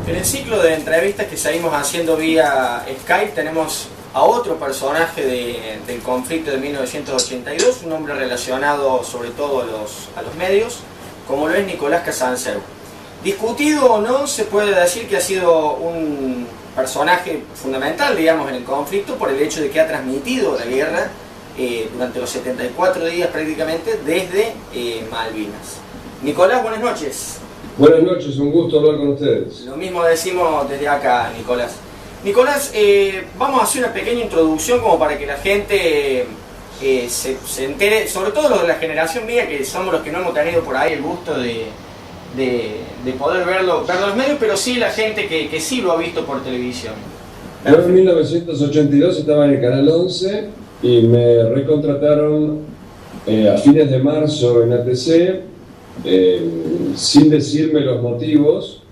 En el ciclo de entrevistas que seguimos haciendo vía Skype tenemos a otro personaje del conflicto de 1982, un hombre relacionado sobre todo a los medios, como lo es Nicolás Casanseu. Discutido o no, se puede decir que ha sido un personaje fundamental, digamos, en el conflicto por el hecho de que ha transmitido la guerra durante los 74 días prácticamente desde Malvinas. Nicolás, buenas noches. Buenas noches, un gusto hablar con ustedes. Lo mismo decimos desde acá, Nicolás. Nicolás, vamos a hacer una pequeña introducción como para que la gente se entere, sobre todo los de la generación mía, que somos los que no hemos tenido por ahí el gusto de poder verlo en los medios, pero sí la gente que sí lo ha visto por televisión. Yo en 1982 estaba en el Canal 11 y me recontrataron a fines de marzo en ATC, sin decirme los motivos,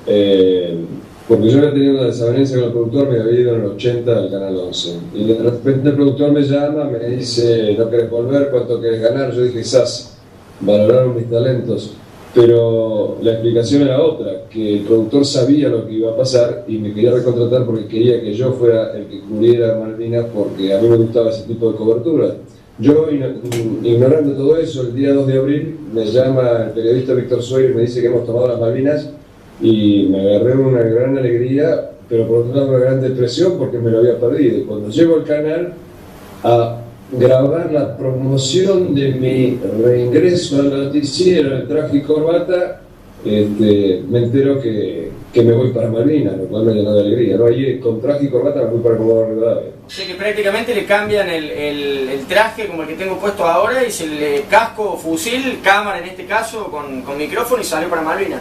porque yo había tenido una desavenencia con el productor, me había ido en el 80 al Canal 11. Y de repente el productor me llama, me dice, ¿no querés volver? ¿Cuánto querés ganar? Yo dije, quizás valoraron mis talentos. Pero la explicación era otra, que el productor sabía lo que iba a pasar y me quería recontratar porque quería que yo fuera el que cubriera Malvinas, porque a mí me gustaba ese tipo de cobertura. Yo, ignorando todo eso, el día 2 de abril me llama el periodista Víctor Suárez y me dice que hemos tomado las Malvinas y me agarré una gran alegría, pero por otro lado una gran depresión porque me lo había perdido. Y cuando llego al canal a grabar la promoción de mi reingreso al noticiero en traje y corbata, me entero que me voy para Malvinas, lo cual me llenó de alegría. ¿No? Allí con traje y corbata me fui para Comodoro Rivadavia. O sea que prácticamente le cambian el traje como el que tengo puesto ahora y se le casco, fusil, cámara en este caso, con micrófono y salió para Malvinas.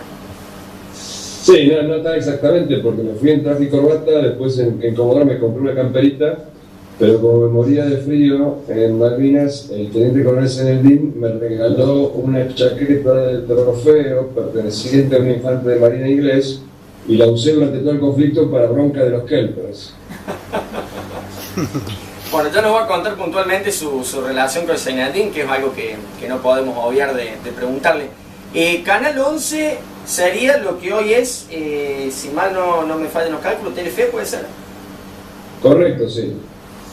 Sí, no tan exactamente, porque me fui en traje y corbata, después en Comodoro me compré una camperita, pero como me moría de frío en Malvinas, el teniente coronel Senedín me regaló una chaqueta de trofeo perteneciente a un infante de marina inglés y la usé durante todo el conflicto para bronca de los kelpers. Bueno, ya nos va a contar puntualmente su relación con Senedín, que es algo que no podemos obviar de preguntarle. Canal 11 sería lo que hoy es, si mal no me fallan los cálculos, Telefe, ¿puede ser? Correcto, sí.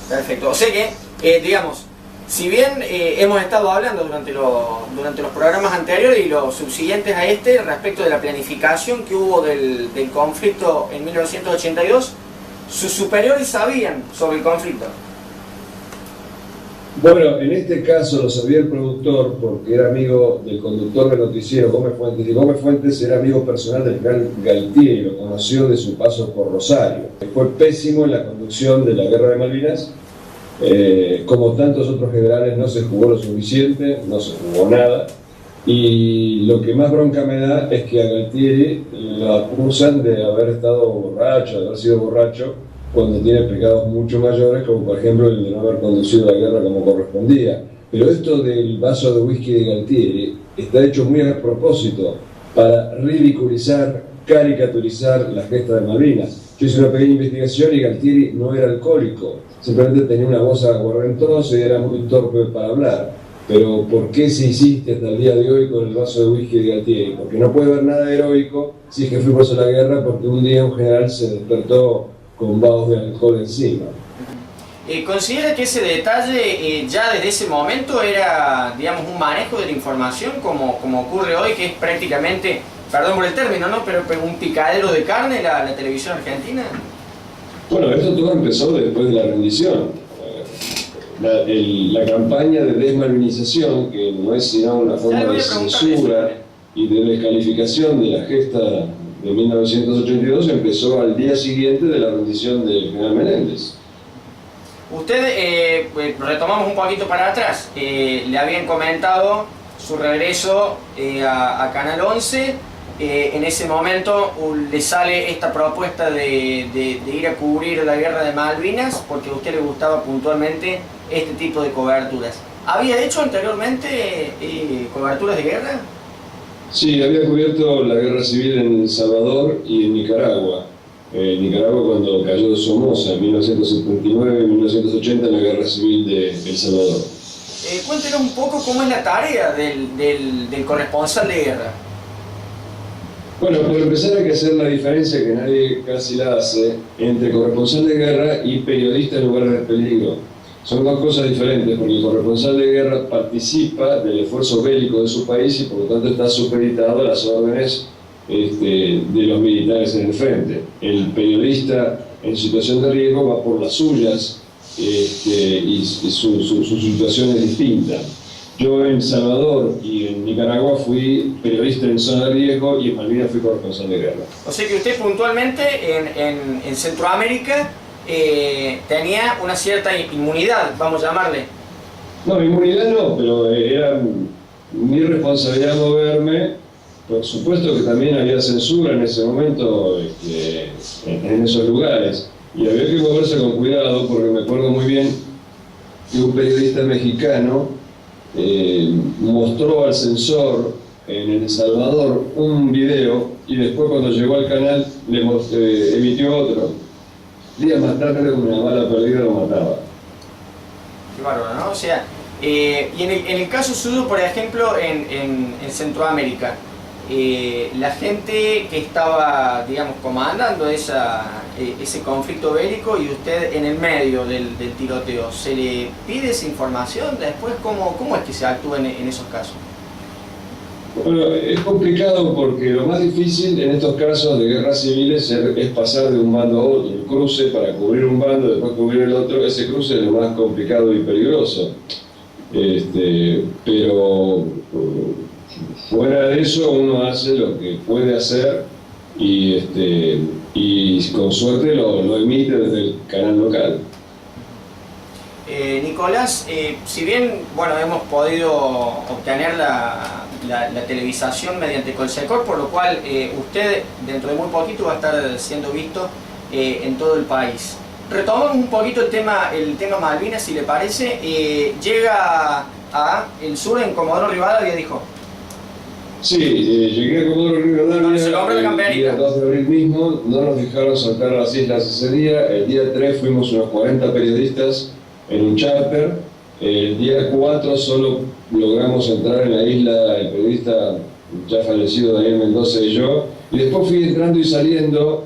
Perfecto, o sea que, digamos, si bien hemos estado hablando durante los programas anteriores y los subsiguientes a este respecto de la planificación que hubo del conflicto en 1982, sus superiores sabían sobre el conflicto. Bueno, en este caso lo sabía el productor porque era amigo del conductor del noticiero Gómez Fuentes, y Gómez Fuentes era amigo personal del general Galtieri, lo conoció de su paso por Rosario. Fue pésimo en la conducción de la guerra de Malvinas, como tantos otros generales no se jugó lo suficiente, no se jugó nada, y lo que más bronca me da es que a Galtieri lo acusan de haber estado borracho, de haber sido borracho, cuando tiene pecados mucho mayores, como por ejemplo el de no haber conducido la guerra como correspondía. Pero esto del vaso de whisky de Galtieri está hecho muy a propósito para ridiculizar, caricaturizar la gesta de Malvinas. Yo hice una pequeña investigación y Galtieri no era alcohólico, simplemente tenía una voz aguardentosa y era muy torpe para hablar. Pero ¿por qué se insiste hasta el día de hoy con el vaso de whisky de Galtieri? Porque no puede haber nada heroico si es que fuimos a la guerra porque un día un general se despertó con vasos de alcohol encima. ¿Considera que ese detalle ya desde ese momento era, digamos, un manejo de la información como ocurre hoy, que es prácticamente, perdón por el término, ¿no? pero un picadero de carne la televisión argentina? Bueno, esto todo empezó después de la rendición. La campaña de desmalvinización, que no es sino una forma de censura y de descalificación de la gesta de 1982, empezó al día siguiente de la rendición del general Menéndez. Usted, retomamos un poquito para atrás, le habían comentado su regreso a Canal 11, en ese momento le sale esta propuesta de ir a cubrir la guerra de Malvinas porque a usted le gustaba puntualmente este tipo de coberturas. ¿Había hecho anteriormente coberturas de guerra? Sí, había cubierto la guerra civil en El Salvador y en Nicaragua. Nicaragua cuando cayó Somoza en 1979 y 1980 en la guerra civil de El Salvador. Cuéntenos un poco cómo es la tarea del corresponsal de guerra. Bueno, por empezar hay que hacer la diferencia que nadie casi la hace entre corresponsal de guerra y periodista en lugares de peligro. Son dos cosas diferentes, porque el corresponsal de guerra participa del esfuerzo bélico de su país y por lo tanto está supeditado a las órdenes de los militares en el frente. El periodista en situación de riesgo va por las suyas y su situación es distinta. Yo en Salvador y en Nicaragua fui periodista en zona de riesgo y en Malvinas fui corresponsal de guerra. O sea que usted puntualmente en Centroamérica tenía una cierta inmunidad, vamos a llamarle. No, inmunidad no, pero era mi responsabilidad moverme. Por supuesto que también había censura en ese momento en esos lugares. Y había que moverse con cuidado porque me acuerdo muy bien que un periodista mexicano mostró al censor en El Salvador un video y después cuando llegó al canal le emitió otro. Días más tarde con una bala perdida lo mataba. Qué bárbaro, ¿no? O sea, y en el caso suyo, por ejemplo, en Centroamérica, la gente que estaba, digamos, comandando ese conflicto bélico y usted en el medio del tiroteo, ¿se le pide esa información después? ¿Cómo es que se actúa en esos casos? Bueno, es complicado porque lo más difícil en estos casos de guerras civiles es pasar de un bando a otro. El cruce para cubrir un bando, después cubrir el otro, ese cruce es lo más complicado y peligroso. Pero fuera de eso uno hace lo que puede hacer y con suerte lo emite desde el canal local. Nicolás, si bien hemos podido obtener la televisación mediante Colsecor, por lo cual usted dentro de muy poquito va a estar siendo visto en todo el país. Retomamos un poquito el tema Malvinas, si le parece. Llega a el sur en Comodoro Rivadavia, dijo. Sí, llegué a Comodoro Rivadavia el día 2 de abril mismo, no nos dejaron saltar a las islas ese día. El día 3 fuimos unos 40 periodistas en un charter. El día 4 solo logramos entrar en la isla el periodista ya fallecido Daniel Mendoza y yo, y después fui entrando y saliendo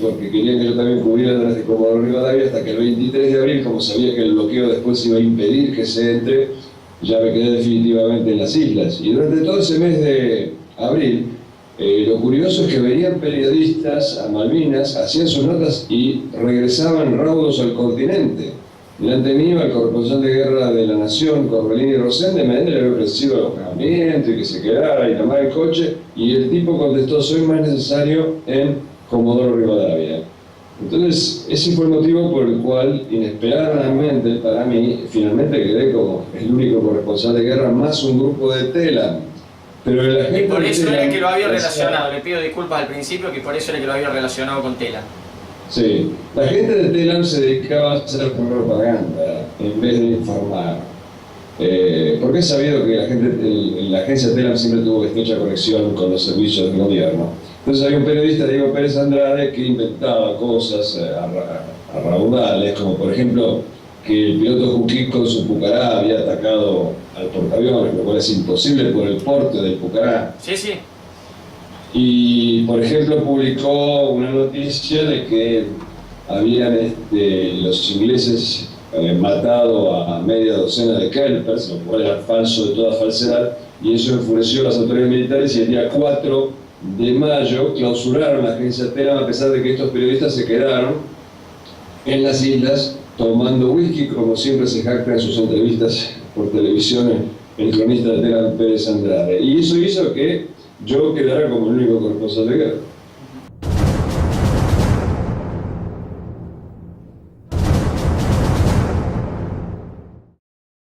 porque querían que yo también cubriera desde Comodoro Rivadavia hasta que el 23 de abril, como sabía que el bloqueo después iba a impedir que se entre, ya me quedé definitivamente en las islas. Y durante todo ese mes de abril, lo curioso es que venían periodistas a Malvinas, hacían sus notas y regresaban raudos al continente. Delante mío, el corresponsal de guerra de la Nación, Corbelini Rosende, me le había ofrecido alojamiento y que se quedara y tomar el coche, y el tipo contestó: soy más necesario en Comodoro Rivadavia. Entonces, ese fue el motivo por el cual, inesperadamente para mí, finalmente quedé como el único corresponsal de guerra más un grupo de TELAM. Pero la gente y por eso era que lo había relacionado, le pido disculpas al principio, que por eso era que lo había relacionado con TELAM. Sí, la gente de TELAM se dedicaba a hacer propaganda en vez de informar. Porque es sabido que la agencia TELAM siempre tuvo estrecha conexión con los servicios del gobierno. Entonces había un periodista, Diego Pérez Andrade, que inventaba cosas a raudales, como por ejemplo que el piloto Juquí con su Pucará había atacado al portaaviones, lo cual es imposible por el porte del Pucará. Sí, sí. Y, por ejemplo, publicó una noticia de que habían los ingleses matado a media docena de kelpers, lo cual era falso de toda falsedad, y eso enfureció a las autoridades militares, y el día 4 de mayo clausuraron la agencia TELAM, a pesar de que estos periodistas se quedaron en las islas tomando whisky, como siempre se jacta en sus entrevistas por televisión el cronista de TELAM, Pérez Andrade. Y eso hizo que yo quedara como el único corresponsal de guerra.